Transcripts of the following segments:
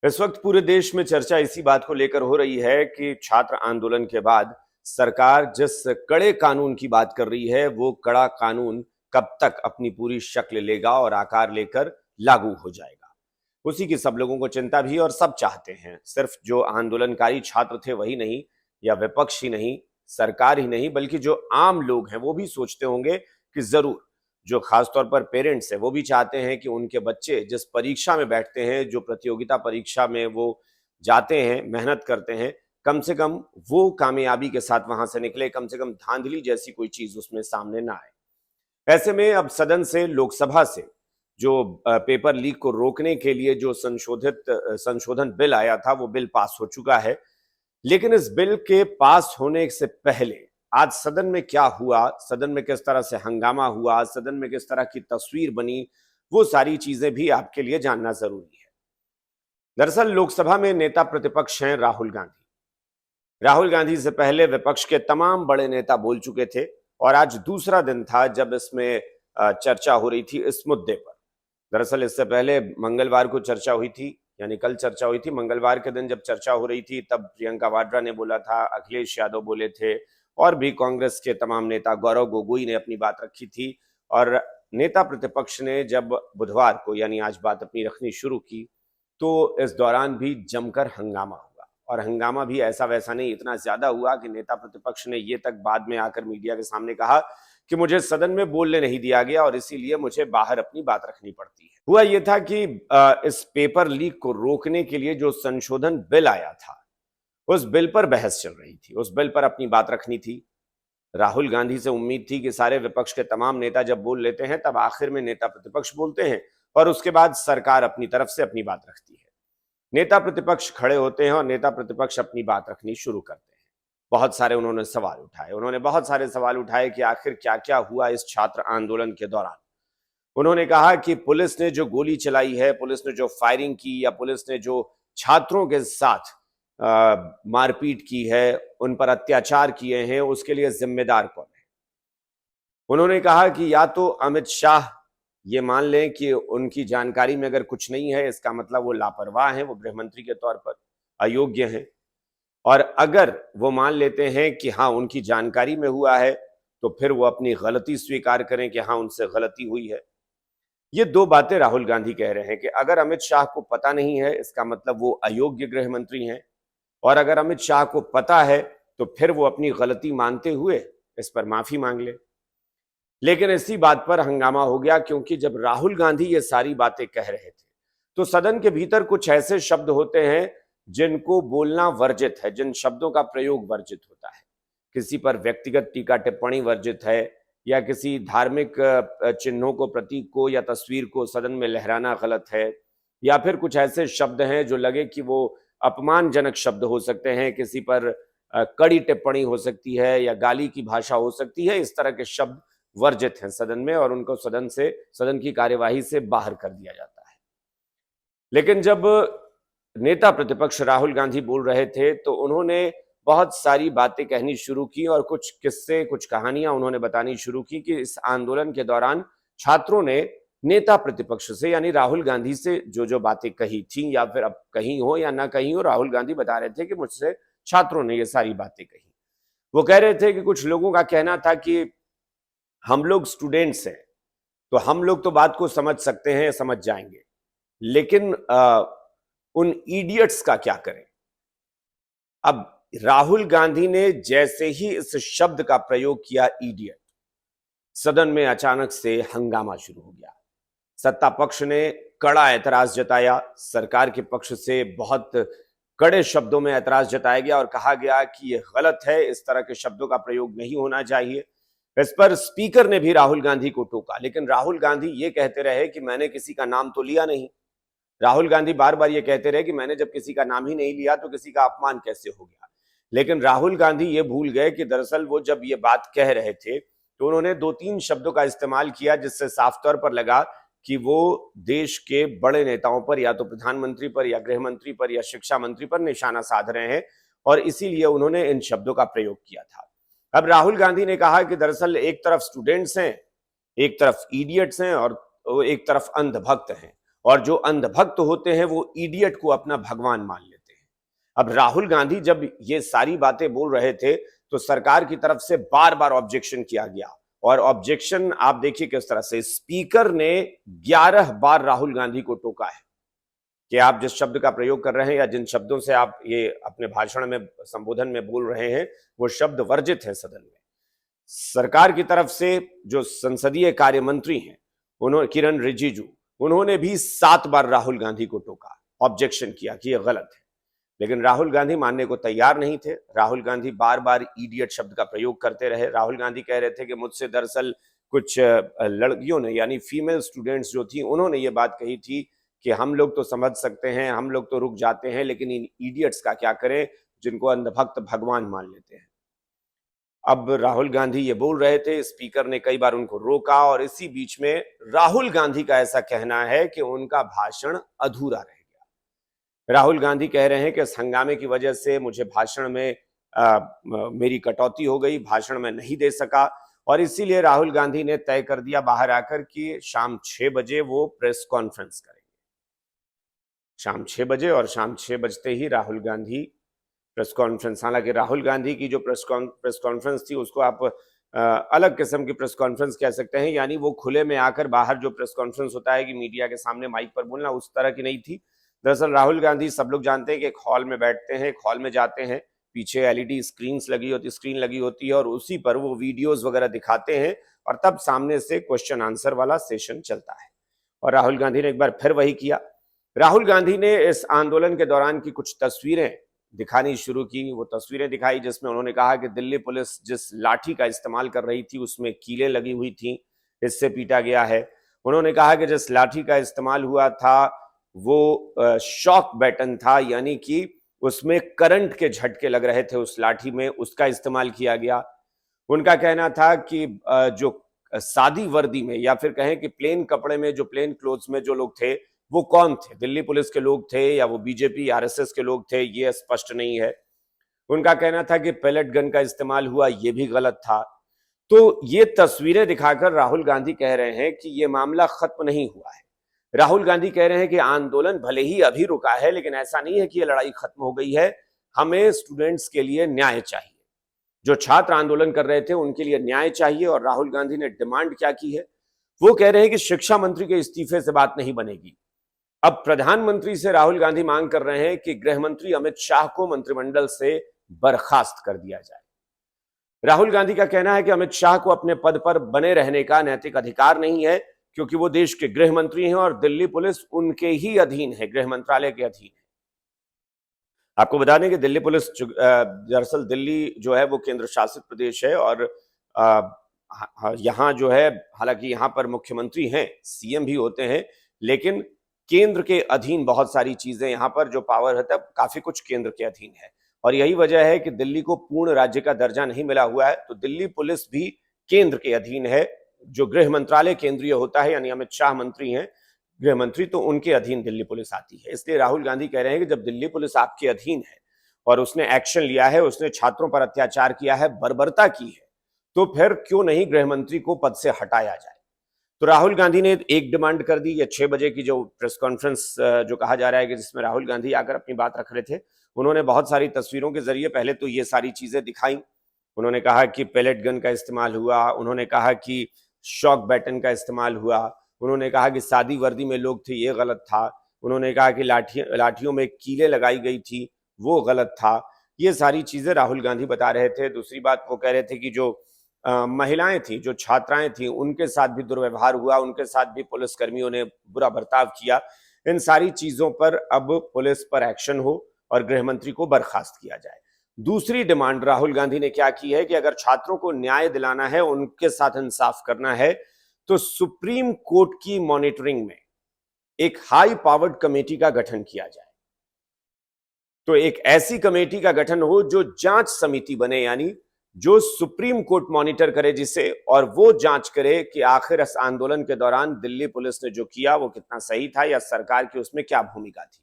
इस वक्त पूरे देश में चर्चा इसी बात को लेकर हो रही है कि छात्र आंदोलन के बाद सरकार जिस कड़े कानून की बात कर रही है वो कड़ा कानून कब तक अपनी पूरी शक्ल लेगा और आकार लेकर लागू हो जाएगा। उसी की सब लोगों को चिंता भी और सब चाहते हैं। सिर्फ जो आंदोलनकारी छात्र थे वही नहीं, या विपक्ष ही नहीं, सरकार ही नहीं, बल्कि जो आम लोग हैं वो भी सोचते होंगे कि जरूर जो खासतौर पर पेरेंट्स हैं वो भी चाहते हैं कि उनके बच्चे जिस परीक्षा में बैठते हैं, जो प्रतियोगिता परीक्षा में वो जाते हैं, मेहनत करते हैं, कम से कम वो कामयाबी के साथ वहां से निकले, कम से कम धांधली जैसी कोई चीज उसमें सामने ना आए। ऐसे में अब सदन से, लोकसभा से जो पेपर लीक को रोकने के लिए जो संशोधन बिल आया था वो बिल पास हो चुका है। लेकिन इस बिल के पास होने से पहले आज सदन में क्या हुआ, सदन में किस तरह से हंगामा हुआ, सदन में किस तरह की तस्वीर बनी, वो सारी चीजें भी आपके लिए जानना जरूरी है। दरअसल लोकसभा में नेता प्रतिपक्ष हैं राहुल गांधी। राहुल गांधी से पहले विपक्ष के तमाम बड़े नेता बोल चुके थे और आज दूसरा दिन था जब इसमें चर्चा हो रही थी इस मुद्दे पर। दरअसल इससे पहले मंगलवार को चर्चा हुई थी, यानी कल चर्चा हुई थी। मंगलवार के दिन जब चर्चा हो रही थी तब प्रियंका वाड्रा ने बोला था, अखिलेश यादव बोले थे और भी कांग्रेस के तमाम नेता, गौरव गोगोई ने अपनी बात रखी थी। और नेता प्रतिपक्ष ने जब बुधवार को यानी आज बात अपनी रखनी शुरू की तो इस दौरान भी जमकर हंगामा हुआ। और हंगामा भी ऐसा वैसा नहीं, इतना ज्यादा हुआ कि नेता प्रतिपक्ष ने ये तक बाद में आकर मीडिया के सामने कहा कि मुझे सदन में बोलने नहीं दिया गया और इसीलिए मुझे बाहर अपनी बात रखनी पड़ती है। हुआ यह था कि इस पेपर लीक को रोकने के लिए जो संशोधन बिल आया था उस बिल पर बहस चल रही थी, उस बिल पर अपनी बात रखनी थी। राहुल गांधी से उम्मीद थी कि सारे विपक्ष के तमाम नेता जब बोल लेते हैं तब आखिर में नेता प्रतिपक्ष बोलते हैं और उसके बाद सरकार अपनी तरफ से अपनी बात रखती है। नेता प्रतिपक्ष खड़े होते हैं और नेता प्रतिपक्ष अपनी बात रखनी शुरू करते हैं। बहुत सारे उन्होंने सवाल उठाए, उन्होंने बहुत सारे सवाल उठाए कि आखिर क्या क्या हुआ इस छात्र आंदोलन के दौरान। उन्होंने कहा कि पुलिस ने जो गोली चलाई है, पुलिस ने जो फायरिंग की, या पुलिस ने जो छात्रों के साथ मारपीट की है, उन पर अत्याचार किए हैं, उसके लिए जिम्मेदार कौन है। उन्होंने कहा कि या तो अमित शाह ये मान लें कि उनकी जानकारी में अगर कुछ नहीं है, इसका मतलब वो लापरवाह हैं, वो गृह मंत्री के तौर पर अयोग्य हैं। और अगर वो मान लेते हैं कि हाँ उनकी जानकारी में हुआ है तो फिर वो अपनी गलती स्वीकार करें कि हाँ उनसे गलती हुई है। ये दो बातें राहुल गांधी कह रहे हैं कि अगर अमित शाह को पता नहीं है इसका मतलब वो अयोग्य गृह मंत्री हैं, और अगर अमित शाह को पता है तो फिर वो अपनी गलती मानते हुए इस पर माफी मांग ले। लेकिन इसी बात पर हंगामा हो गया क्योंकि जब राहुल गांधी ये सारी बातें कह रहे थे तो सदन के भीतर कुछ ऐसे शब्द होते हैं जिनको बोलना वर्जित है, जिन शब्दों का प्रयोग वर्जित होता है। किसी पर व्यक्तिगत टीका टिप्पणी वर्जित है, या किसी धार्मिक चिन्हों को, प्रतीक को या तस्वीर को सदन में लहराना गलत है, या फिर कुछ ऐसे शब्द हैं जो लगे कि वो अपमानजनक शब्द हो सकते हैं, किसी पर कड़ी टिप्पणी हो सकती है या गाली की भाषा हो सकती है। इस तरह के शब्द वर्जित हैं सदन में और उनको सदन की कार्यवाही से बाहर कर दिया जाता है। लेकिन जब नेता प्रतिपक्ष राहुल गांधी बोल रहे थे तो उन्होंने बहुत सारी बातें कहनी शुरू की और कुछ किस्से, कुछ कहानियां उन्होंने बतानी शुरू की कि इस आंदोलन के दौरान छात्रों ने नेता प्रतिपक्ष से यानी राहुल गांधी से जो जो बातें कही थी, या फिर अब कहीं हो या ना कहीं हो, राहुल गांधी बता रहे थे कि मुझसे छात्रों ने ये सारी बातें कही। वो कह रहे थे कि कुछ लोगों का कहना था कि हम लोग स्टूडेंट्स हैं तो हम लोग तो बात को समझ सकते हैं, समझ जाएंगे, लेकिन उन इडियट्स का क्या करें। अब राहुल गांधी ने जैसे ही इस शब्द का प्रयोग किया इडियट, सदन में अचानक से हंगामा शुरू हो गया। सत्ता पक्ष ने कड़ा ऐतराज जताया, सरकार के पक्ष से बहुत कड़े शब्दों में ऐतराज जताया गया और कहा गया कि यह गलत है, इस तरह के शब्दों का प्रयोग नहीं होना चाहिए। इस पर स्पीकर ने भी राहुल गांधी को टोका, लेकिन राहुल गांधी ये कहते रहे कि मैंने किसी का नाम तो लिया नहीं। राहुल गांधी बार बार ये कहते रहे कि मैंने जब किसी का नाम ही नहीं लिया तो किसी का अपमान कैसे हो गया। लेकिन राहुल गांधी ये भूल गए कि दरअसल वो जब ये बात कह रहे थे तो उन्होंने दो तीन शब्दों का इस्तेमाल किया जिससे साफ तौर पर लगा कि वो देश के बड़े नेताओं पर, या तो प्रधानमंत्री पर या गृह मंत्री पर या शिक्षा मंत्री पर निशाना साध रहे हैं, और इसीलिए उन्होंने इन शब्दों का प्रयोग किया था। अब राहुल गांधी ने कहा कि दरअसल एक तरफ स्टूडेंट्स हैं, एक तरफ इडियट्स हैं और एक तरफ अंधभक्त हैं, और जो अंधभक्त होते हैं वो इडियट को अपना भगवान मान लेते हैं। अब राहुल गांधी जब ये सारी बातें बोल रहे थे तो सरकार की तरफ से बार बार ऑब्जेक्शन किया गया, और ऑब्जेक्शन आप देखिए किस तरह से स्पीकर ने 11 बार राहुल गांधी को टोका है कि आप जिस शब्द का प्रयोग कर रहे हैं या जिन शब्दों से आप ये अपने भाषण में संबोधन में बोल रहे हैं वो शब्द वर्जित है सदन में। सरकार की तरफ से जो संसदीय कार्य मंत्री हैं उन्होंने, किरण रिजिजू, उन्होंने भी 7 बार राहुल गांधी को टोका, ऑब्जेक्शन किया कि यह गलत है, लेकिन राहुल गांधी मानने को तैयार नहीं थे। राहुल गांधी बार बार इडियट शब्द का प्रयोग करते रहे। राहुल गांधी कह रहे थे कि मुझसे दरअसल कुछ लड़कियों ने, यानी फीमेल स्टूडेंट्स जो थी, उन्होंने ये बात कही थी कि हम लोग तो समझ सकते हैं, हम लोग तो रुक जाते हैं, लेकिन इन इडियट्स का क्या करें जिनको अंधभक्त भगवान मान लेते हैं। अब राहुल गांधी ये बोल रहे थे, स्पीकर ने कई बार उनको रोका, और इसी बीच में राहुल गांधी का ऐसा कहना है कि उनका भाषण अधूरा रह गया। राहुल गांधी कह रहे हैं कि इस हंगामे की वजह से मुझे भाषण में मेरी कटौती हो गई, भाषण में नहीं दे सका, और इसीलिए राहुल गांधी ने तय कर दिया बाहर आकर कि शाम 6 बजे वो प्रेस कॉन्फ्रेंस करेंगे। शाम 6 बजे, और शाम 6 बजते ही राहुल गांधी प्रेस कॉन्फ्रेंस, हालांकि राहुल गांधी की जो प्रेस कॉन्फ्रेंस थी उसको आप अलग किस्म की प्रेस कॉन्फ्रेंस कह सकते हैं, यानी वो खुले में आकर बाहर जो प्रेस कॉन्फ्रेंस होता है कि मीडिया के सामने माइक पर बोलना, उस तरह की नहीं थी। दरअसल राहुल गांधी, सब लोग जानते हैं कि एक हॉल में बैठते हैं, एक हॉल में जाते हैं, पीछे एलईडी स्क्रीन लगी होती है, और उसी पर वो वीडियोज वगैरह दिखाते हैं, और तब सामने से क्वेश्चन आंसर वाला सेशन चलता है। और राहुल गांधी ने एक बार फिर वही किया। राहुल गांधी ने इस आंदोलन के दौरान की कुछ तस्वीरें दिखानी शुरू की। वो तस्वीरें दिखाई जिसमें उन्होंने कहा कि दिल्ली पुलिस जिस लाठी का इस्तेमाल कर रही थी उसमें कीलें लगी हुई थी, इससे पीटा गया है। उन्होंने कहा कि जिस लाठी का इस्तेमाल हुआ था वो शॉक बैटन था, यानी कि उसमें करंट के झटके लग रहे थे उस लाठी में, उसका इस्तेमाल किया गया। उनका कहना था कि जो सादी वर्दी में, या फिर कहें कि प्लेन कपड़े में, जो प्लेन क्लोथ्स में जो लोग थे वो कौन थे, दिल्ली पुलिस के लोग थे या वो बीजेपी आरएसएस के लोग थे, ये स्पष्ट नहीं है। उनका कहना था कि पैलेट गन का इस्तेमाल हुआ, ये भी गलत था। तो ये तस्वीरें दिखाकर राहुल गांधी कह रहे हैं कि ये मामला खत्म नहीं हुआ है। राहुल गांधी कह रहे हैं कि आंदोलन भले ही अभी रुका है, लेकिन ऐसा नहीं है कि ये लड़ाई खत्म हो गई है। हमें स्टूडेंट्स के लिए न्याय चाहिए, जो छात्र आंदोलन कर रहे थे उनके लिए न्याय चाहिए। और राहुल गांधी ने डिमांड क्या की है, वो कह रहे हैं कि शिक्षा मंत्री के इस्तीफे से बात नहीं बनेगी। अब प्रधानमंत्री से राहुल गांधी मांग कर रहे हैं कि गृह मंत्री अमित शाह को मंत्रिमंडल से बर्खास्त कर दिया जाए। राहुल गांधी का कहना है कि अमित शाह को अपने पद पर बने रहने का नैतिक अधिकार नहीं है, क्योंकि वो देश के गृह मंत्री हैं और दिल्ली पुलिस उनके ही अधीन है, गृह मंत्रालय के अधीन है। आपको बता दें कि दिल्ली पुलिस, दरअसल दिल्ली जो है वो केंद्र शासित प्रदेश है, और यहाँ जो है, हालांकि यहाँ पर मुख्यमंत्री हैं, सीएम भी होते हैं, लेकिन केंद्र के अधीन बहुत सारी चीजें, यहाँ पर जो पावर है तब काफी कुछ केंद्र के अधीन है। और यही वजह है कि दिल्ली को पूर्ण राज्य का दर्जा नहीं मिला हुआ है, तो दिल्ली पुलिस भी केंद्र के अधीन है। जो गृह मंत्रालय केंद्रीय होता है, यानी अमित शाह मंत्री हैं गृह मंत्री, तो उनके अधीन दिल्ली पुलिस आती है। इसलिए राहुल गांधी कह रहे हैं कि जब दिल्ली पुलिस आपके अधीन है और उसने एक्शन लिया है, उसने छात्रों पर अत्याचार किया है, बर्बरता की है, तो फिर क्यों नहीं गृह मंत्री को पद से हटाया जाए। तो राहुल गांधी ने एक डिमांड कर दी, ये 6 बजे की जो प्रेस कॉन्फ्रेंस जो कहा जा रहा है कि जिसमें राहुल गांधी आकर अपनी बात रख रहे थे, उन्होंने बहुत सारी तस्वीरों के जरिए पहले तो ये सारी चीजें दिखाई। उन्होंने कहा कि पैलेट गन का इस्तेमाल हुआ, उन्होंने कहा कि शॉक बैटन का इस्तेमाल हुआ, उन्होंने कहा कि सादी वर्दी में लोग थे, ये गलत था, उन्होंने कहा कि लाठियों में कीलें लगाई गई थी, वो गलत था। ये सारी चीजें राहुल गांधी बता रहे थे। दूसरी बात, वो कह रहे थे कि जो महिलाएं थी, जो छात्राएं थी, उनके साथ भी दुर्व्यवहार हुआ, उनके साथ भी पुलिसकर्मियों ने बुरा बर्ताव किया। इन सारी चीजों पर अब पुलिस पर एक्शन हो और गृह मंत्री को बर्खास्त किया जाए। दूसरी डिमांड राहुल गांधी ने क्या की है कि अगर छात्रों को न्याय दिलाना है, उनके साथ इंसाफ करना है, तो सुप्रीम कोर्ट की मॉनिटरिंग में एक हाई पावर्ड कमेटी का गठन किया जाए। तो एक ऐसी कमेटी का गठन हो जो जांच समिति बने, यानी जो सुप्रीम कोर्ट मॉनिटर करे जिसे, और वो जांच करे कि आखिर इस आंदोलन के दौरान दिल्ली पुलिस ने जो किया वो कितना सही था, या सरकार की उसमें क्या भूमिका थी।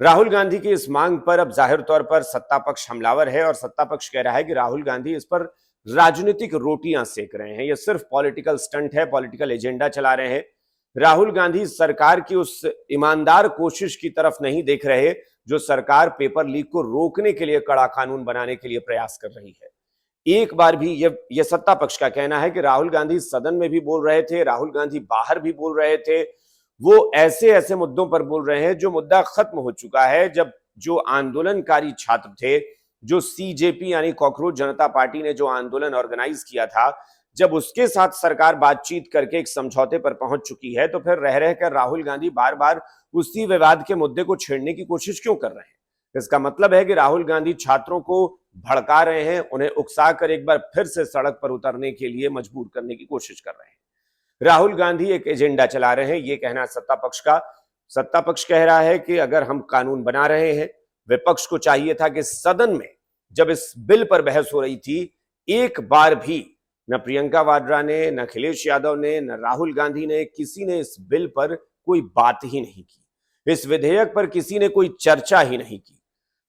राहुल गांधी की इस मांग पर अब जाहिर तौर पर सत्ता पक्ष हमलावर है, और सत्ता पक्ष कह रहा है कि राहुल गांधी इस पर राजनीतिक रोटियां सेक रहे हैं, ये सिर्फ पॉलिटिकल स्टंट है, पॉलिटिकल एजेंडा चला रहे हैं। राहुल गांधी सरकार की उस ईमानदार कोशिश की तरफ नहीं देख रहे जो सरकार पेपर लीक को रोकने के लिए कड़ा कानून बनाने के लिए प्रयास कर रही है। एक बार भी ये सत्ता पक्ष का कहना है कि राहुल गांधी सदन में भी बोल रहे थे, राहुल गांधी बाहर भी बोल रहे थे, वो ऐसे ऐसे मुद्दों पर बोल रहे हैं जो मुद्दा खत्म हो चुका है। जब जो आंदोलनकारी छात्र थे, जो सीजेपी यानी कॉकरोच जनता पार्टी ने जो आंदोलन ऑर्गेनाइज किया था, जब उसके साथ सरकार बातचीत करके एक समझौते पर पहुंच चुकी है, तो फिर रह रहकर राहुल गांधी बार बार उसी विवाद के मुद्दे को छेड़ने की कोशिश क्यों कर रहे हैं? इसका मतलब है कि राहुल गांधी छात्रों को भड़का रहे हैं, उन्हें उकसा कर एक बार फिर से सड़क पर उतरने के लिए मजबूर करने की कोशिश कर रहे हैं। राहुल गांधी एक एजेंडा चला रहे हैं, ये कहना सत्ता पक्ष का। सत्ता पक्ष कह रहा है कि अगर हम कानून बना रहे हैं, विपक्ष को चाहिए था कि सदन में जब इस बिल पर बहस हो रही थी, एक बार भी न प्रियंका वाड्रा ने, न अखिलेश यादव ने, न राहुल गांधी ने, किसी ने इस बिल पर कोई बात ही नहीं की। इस विधेयक पर किसी ने कोई चर्चा ही नहीं की।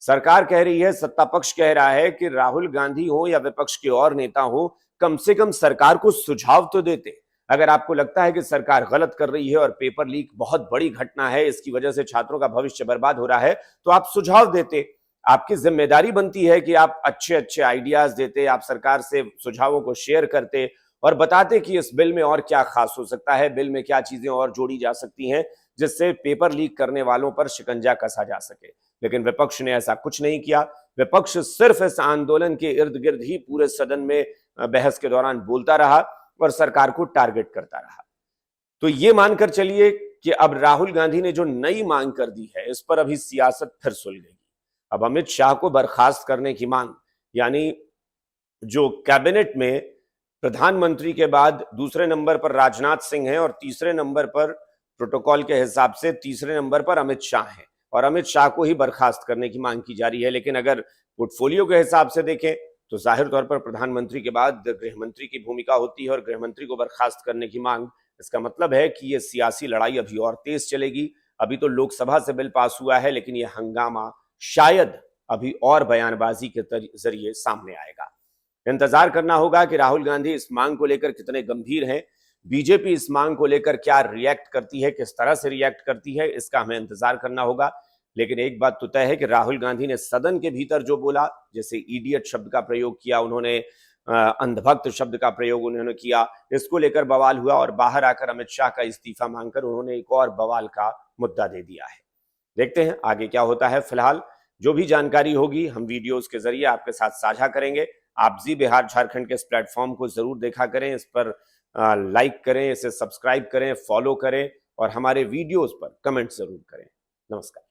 सरकार कह रही है, सत्ता पक्ष कह रहा है कि राहुल गांधी हो या विपक्ष के और नेता हो, कम से कम सरकार को सुझाव तो देते। अगर आपको लगता है कि सरकार गलत कर रही है और पेपर लीक बहुत बड़ी घटना है, इसकी वजह से छात्रों का भविष्य बर्बाद हो रहा है, तो आप सुझाव देते। आपकी जिम्मेदारी बनती है कि आप अच्छे अच्छे आइडियाज देते, आप सरकार से सुझावों को शेयर करते और बताते कि इस बिल में और क्या खास हो सकता है, बिल में क्या चीजें और जोड़ी जा सकती हैं जिससे पेपर लीक करने वालों पर शिकंजा कसा जा सके। लेकिन विपक्ष ने ऐसा कुछ नहीं किया। विपक्ष सिर्फ इस आंदोलन के इर्द गिर्द ही पूरे सदन में बहस के दौरान बोलता रहा और सरकार को टारगेट करता रहा। तो ये मानकर चलिए कि अब राहुल गांधी ने जो नई मांग कर दी है, इस पर अभी सियासत फिर सुलझेगी। अब अमित शाह को बर्खास्त करने की मांग, यानी जो कैबिनेट में प्रधानमंत्री के बाद दूसरे नंबर पर राजनाथ सिंह हैं और तीसरे नंबर पर, प्रोटोकॉल के हिसाब से तीसरे नंबर पर अमित शाह हैं, और अमित शाह को ही बर्खास्त करने की मांग की जा रही है। लेकिन अगर पोर्टफोलियो के हिसाब से देखें तो जाहिर तौर पर प्रधानमंत्री के बाद गृहमंत्री की भूमिका होती है और गृहमंत्री को बर्खास्त करने की मांग, इसका मतलब है कि यह सियासी लड़ाई अभी और तेज चलेगी। अभी तो लोकसभा से बिल पास हुआ है, लेकिन यह हंगामा शायद अभी और बयानबाजी के जरिए सामने आएगा। इंतजार करना होगा कि राहुल गांधी इस मांग को लेकर कितने गंभीर हैं, बीजेपी इस मांग को लेकर क्या रिएक्ट करती है, किस तरह से रिएक्ट करती है, इसका हमें इंतजार करना होगा। लेकिन एक बात तो तय है कि राहुल गांधी ने सदन के भीतर जो बोला, जैसे इडियट शब्द का प्रयोग किया उन्होंने, अंधभक्त शब्द का प्रयोग उन्होंने किया, इसको लेकर बवाल हुआ और बाहर आकर अमित शाह का इस्तीफा मांगकर उन्होंने एक और बवाल का मुद्दा दे दिया है। देखते हैं आगे क्या होता है। फिलहाल जो भी जानकारी होगी हम वीडियोस के जरिए आपके साथ साझा करेंगे। आप जी बिहार झारखंड के इस प्लेटफॉर्म को जरूर देखा करें, इस पर लाइक करें, इसे सब्सक्राइब करें, फॉलो करें और हमारे वीडियोस पर कमेंट जरूर करें। नमस्कार।